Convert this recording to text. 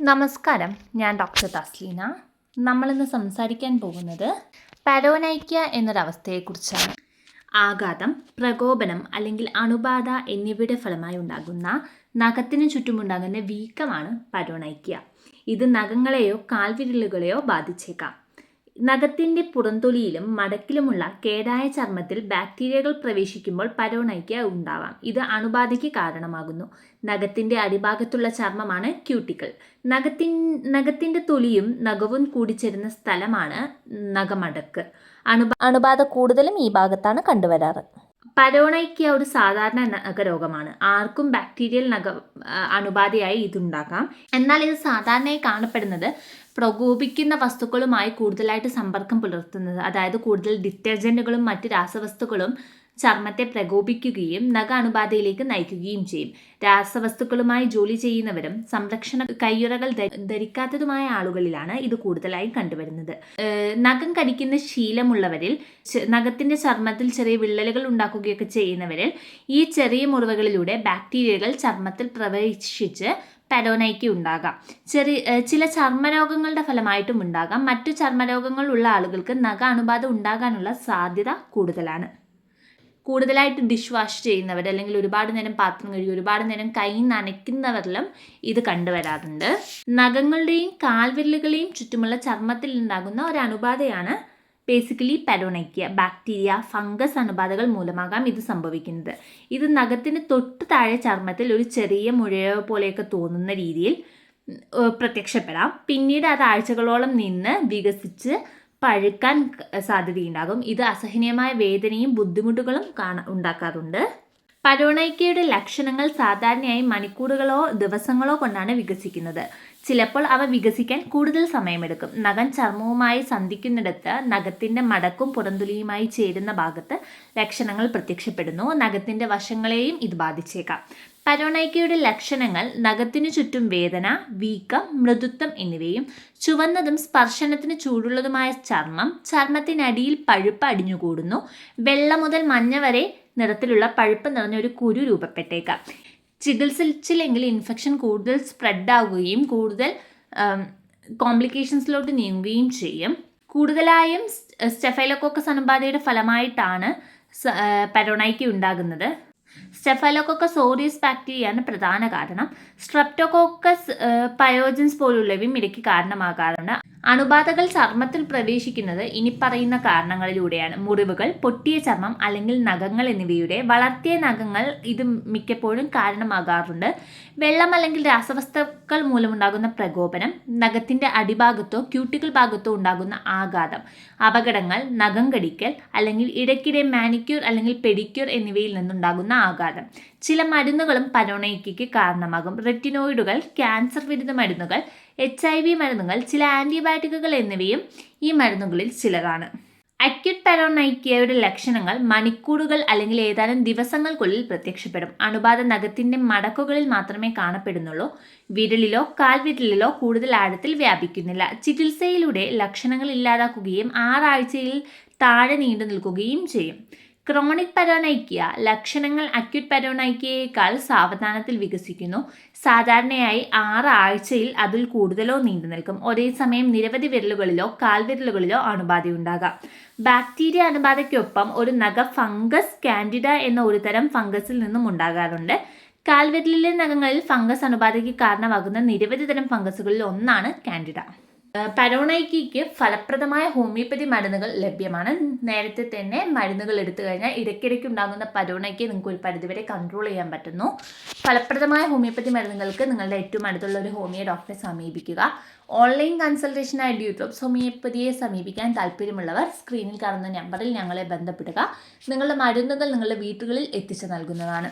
നമസ്കാരം, ഞാൻ ഡോക്ടർ തസ്ലീന. നമ്മളിന്ന് സംസാരിക്കാൻ പോകുന്നത് പരോനൈക്യ എന്നൊരവസ്ഥയെക്കുറിച്ചാണ്. ആഘാതം, പ്രകോപനം അല്ലെങ്കിൽ അണുബാധ എന്നിവയുടെ ഫലമായി ഉണ്ടാകുന്ന നഖത്തിന് ചുറ്റുമുണ്ടാകുന്ന വീക്കമാണ് പരോനൈക്യ. ഇത് നഖങ്ങളെയോ കാൽവിരലുകളെയോ ബാധിച്ചേക്കാം. നഖത്തിൻ്റെ പുറംതൊലിയിലും മടക്കിലുമുള്ള കേടായ ചർമ്മത്തിൽ ബാക്ടീരിയകൾ പ്രവേശിക്കുമ്പോൾ പരോനൈക്യ ഉണ്ടാവാം. ഇത് അണുബാധയ്ക്ക് കാരണമാകുന്നു. നഖത്തിൻ്റെ അടിഭാഗത്തുള്ള ചർമ്മമാണ് ക്യൂട്ടിക്കിൾ. നഖത്തിൻ്റെ തൊലിയും നഖവും കൂടിച്ചേരുന്ന സ്ഥലമാണ് നഖമടക്ക്. അണുബാധ കൂടുതലും ഈ ഭാഗത്താണ് കണ്ടുവരാറ്. പരോനൈക്യ ഒരു സാധാരണ നഖരോഗമാണ്. ആർക്കും ബാക്ടീരിയൽ അണുബാധയായി ഇതുണ്ടാകാം. എന്നാൽ ഇത് സാധാരണയായി കാണപ്പെടുന്നത് പ്രകോപിക്കുന്ന വസ്തുക്കളുമായി കൂടുതലായിട്ട് സമ്പർക്കം പുലർത്തുന്നത്, അതായത് കൂടുതൽ ഡിറ്റർജൻറ്റുകളും മറ്റ് രാസവസ്തുക്കളും ചർമ്മത്തെ പ്രകോപിക്കുകയും നഖ അണുബാധയിലേക്ക് നയിക്കുകയും ചെയ്യും. രാസവസ്തുക്കളുമായി ജോലി ചെയ്യുന്നവരും സംരക്ഷണ കയ്യുറകൾ ധരിക്കാത്തതുമായ ആളുകളിലാണ് ഇത് കൂടുതലായി കണ്ടുവരുന്നത്. നഖം കടിക്കുന്ന ശീലമുള്ളവരിൽ, നഖത്തിൻ്റെ ചർമ്മത്തിൽ ചെറിയ വിള്ളലുകൾ ഉണ്ടാക്കുകയൊക്കെ ചെയ്യുന്നവരിൽ ഈ ചെറിയ മുറിവുകളിലൂടെ ബാക്ടീരിയകൾ ചർമ്മത്തിൽ പ്രവേശിച്ച് പരോനൈക്യ ഉണ്ടാകാം. ചില ചർമ്മരോഗങ്ങളുടെ ഫലമായിട്ടും ഉണ്ടാകാം. മറ്റു ചർമ്മരോഗങ്ങൾ ഉള്ള ആളുകൾക്ക് നഖ അണുബാധ ഉണ്ടാകാനുള്ള സാധ്യത കൂടുതലാണ്. കൂടുതലായിട്ട് ഡിഷ് വാഷ് ചെയ്യുന്നവർ, അല്ലെങ്കിൽ ഒരുപാട് നേരം പാത്രം കഴുകി ഒരുപാട് നേരം കൈ നനയ്ക്കുന്നവരിലും ഇത് കണ്ടുവരാറുണ്ട്. നഖങ്ങളുടെയും കാൽവിരലുകളെയും ചുറ്റുമുള്ള ചർമ്മത്തിൽ ഉണ്ടാകുന്ന ഒരു അണുബാധയാണ് ബേസിക്കലി പരോനൈക്യ. ബാക്ടീരിയ, ഫംഗസ് അണുബാധകൾ മൂലമാകാം ഇത് സംഭവിക്കുന്നത്. ഇത് നഖത്തിന് തൊട്ട് താഴെ ചർമ്മത്തിൽ ഒരു ചെറിയ മുഴയോ പോലെയൊക്കെ തോന്നുന്ന രീതിയിൽ പ്രത്യക്ഷപ്പെടാം. പിന്നീട് അത് ആഴ്ചകളോളം നിന്ന് വികസിച്ച് പഴുക്കാൻ സാധ്യതയുണ്ടാകും. ഇത് അസഹനീയമായ വേദനയും ബുദ്ധിമുട്ടുകളും ഉണ്ടാക്കാറുണ്ട്. പരോനൈക്യയുടെ ലക്ഷണങ്ങൾ സാധാരണയായി മണിക്കൂറുകളോ ദിവസങ്ങളോ കൊണ്ടാണ് വികസിക്കുന്നത്. ചിലപ്പോൾ അവ വികസിക്കാൻ കൂടുതൽ സമയമെടുക്കും. നഖം ചർമ്മവുമായി സന്ധിക്കുന്നിടത്ത് നഖത്തിൻ്റെ മടക്കും പുറംതൊലിയുമായി ചേരുന്ന ഭാഗത്ത് ലക്ഷണങ്ങൾ പ്രത്യക്ഷപ്പെടുന്നു. നഖത്തിൻ്റെ വശങ്ങളെയും ഇത് ബാധിച്ചേക്കാം. പരോനൈക്യയുടെ ലക്ഷണങ്ങൾ നഖത്തിനു ചുറ്റും വേദന, വീക്കം, മൃദുത്വം എന്നിവയും ചുവന്നതും സ്പർശനത്തിന് ചൂടുള്ളതുമായ ചർമ്മം, ചർമ്മത്തിനടിയിൽ പഴുപ്പ് അടിഞ്ഞുകൂടുന്നു, വെള്ള മുതൽ മഞ്ഞ വരെ നിറത്തിലുള്ള പഴുപ്പ് നിറഞ്ഞ ഒരു കുരു രൂപപ്പെട്ടേക്കാം. ചികിത്സിച്ചില്ലെങ്കിൽ ഇൻഫെക്ഷൻ കൂടുതൽ സ്പ്രെഡ് ആവുകയും കൂടുതൽ കോംപ്ലിക്കേഷൻസിലോട്ട് നീങ്ങുകയും ചെയ്യും. കൂടുതലായും സ്റ്റെഫൈലോകോക്കസ് അണുബാധയുടെ ഫലമായിട്ടാണ് പരോനൈക്യ ഉണ്ടാകുന്നത്. സ്റ്റെഫൈലോകോക്കസ് ഓറിയസ് ബാക്ടീരിയയാണ് പ്രധാന കാരണം. സ്ട്രെപ്റ്റോകോക്കസ് പയോജൻസ് പോലുള്ളവയും ഇടയ്ക്ക് കാരണമാകാറുണ്ട്. അണുബാധകൾ ചർമ്മത്തിൽ പ്രവേശിക്കുന്നത് ഇനി പറയുന്ന കാരണങ്ങളിലൂടെയാണ്. മുറിവുകൾ, പൊട്ടിയ ചർമ്മം അല്ലെങ്കിൽ നഖങ്ങൾ എന്നിവയുടെ വളർത്തിയ നഖങ്ങൾ ഇത് മിക്കപ്പോഴും കാരണമാകാറുണ്ട്. വെള്ളം അല്ലെങ്കിൽ രാസവസ്തുക്കൾ മൂലമുണ്ടാകുന്ന പ്രകോപനം, നഖത്തിൻ്റെ അടിഭാഗത്തോ ക്യൂട്ടിക്കിൾ ഭാഗത്തോ ഉണ്ടാകുന്ന ആഘാതം, അപകടങ്ങൾ, നഖം കടിക്കൽ അല്ലെങ്കിൽ ഇടയ്ക്കിടെ മാനിക്യൂർ അല്ലെങ്കിൽ പെഡിക്യൂർ എന്നിവയിൽ നിന്നുണ്ടാകുന്ന ആഘാതം. ചില മരുന്നുകളും പരോനൈക്യയ്ക്ക് കാരണമാകും. റെറ്റിനോയിഡുകൾ, ക്യാൻസർ വിരുദ്ധ മരുന്നുകൾ, HIV മരുന്നുകൾ, ചില ആൻറ്റിബയോട്ടിക്കുകൾ എന്നിവയും ഈ മരുന്നുകളിൽ ചിലതാണ്. അക്യൂട്ട് പരോനൈക്യയുടെ ലക്ഷണങ്ങൾ മണിക്കൂറുകൾ അല്ലെങ്കിൽ ഏതാനും ദിവസങ്ങൾക്കുള്ളിൽ പ്രത്യക്ഷപ്പെടും. അണുബാധ നഖത്തിൻ്റെ മടക്കുകളിൽ മാത്രമേ കാണപ്പെടുന്നുള്ളൂ. വിരലിലോ കാൽവിരലിലോ കൂടുതൽ ആഴത്തിൽ വ്യാപിക്കുന്നില്ല. ചികിത്സയിലൂടെ ലക്ഷണങ്ങൾ ഇല്ലാതാക്കുകയും 6 ആഴ്ചയിൽ താഴെ നീണ്ടു നിൽക്കുകയും ചെയ്യും. ക്രോണിക് പരോനൈക്യ ലക്ഷണങ്ങൾ അക്യൂട്ട് പരോനൈക്യയേക്കാൾ സാവധാനത്തിൽ വികസിക്കുന്നു. സാധാരണയായി 6 ആഴ്ചയിൽ അതിൽ കൂടുതലോ നീണ്ടു നിൽക്കും. ഒരേ സമയം നിരവധി വിരലുകളിലോ കാൽവിരലുകളിലോ അണുബാധയുണ്ടാകാം. ബാക്ടീരിയ അണുബാധയ്ക്കൊപ്പം ഒരു നഖ ഫംഗസ്, കാൻഡിഡ എന്ന ഒരു തരം ഫംഗസിൽ നിന്നും ഉണ്ടാകാറുണ്ട്. കാൽവിരലിലെ നഖങ്ങളിൽ ഫംഗസ് അണുബാധയ്ക്ക് കാരണമാകുന്ന നിരവധി തരം ഫംഗസുകളിൽ ഒന്നാണ് കാൻഡിഡ. പരോനൈക്യയ്ക്ക് ഫലപ്രദമായ ഹോമിയോപ്പതി മരുന്നുകൾ ലഭ്യമാണ്. നേരത്തെ തന്നെ മരുന്നുകൾ എടുത്തു കഴിഞ്ഞാൽ ഇടയ്ക്കിടയ്ക്ക് ഉണ്ടാകുന്ന പരോനൈക്യ നിങ്ങൾക്ക് ഒരു പരിധിവരെ കൺട്രോൾ ചെയ്യാൻ പറ്റുന്നു. ഫലപ്രദമായ ഹോമിയോപ്പതി മരുന്നുകൾക്ക് നിങ്ങളുടെ ഏറ്റവും അടുത്തുള്ള ഒരു ഹോമിയോ ഡോക്ടറെ സമീപിക്കുക. ഓൺലൈൻ കൺസൾട്ടേഷനായി ഡ്യൂട്രോപ്സ് ഹോമിയോപ്പതിയെ സമീപിക്കാൻ താല്പര്യമുള്ളവർ സ്ക്രീനിൽ കാണുന്ന നമ്പറിൽ ഞങ്ങളെ ബന്ധപ്പെടുക. നിങ്ങളുടെ മരുന്നുകൾ നിങ്ങളുടെ വീടുകളിൽ എത്തിച്ചു നൽകുന്നതാണ്.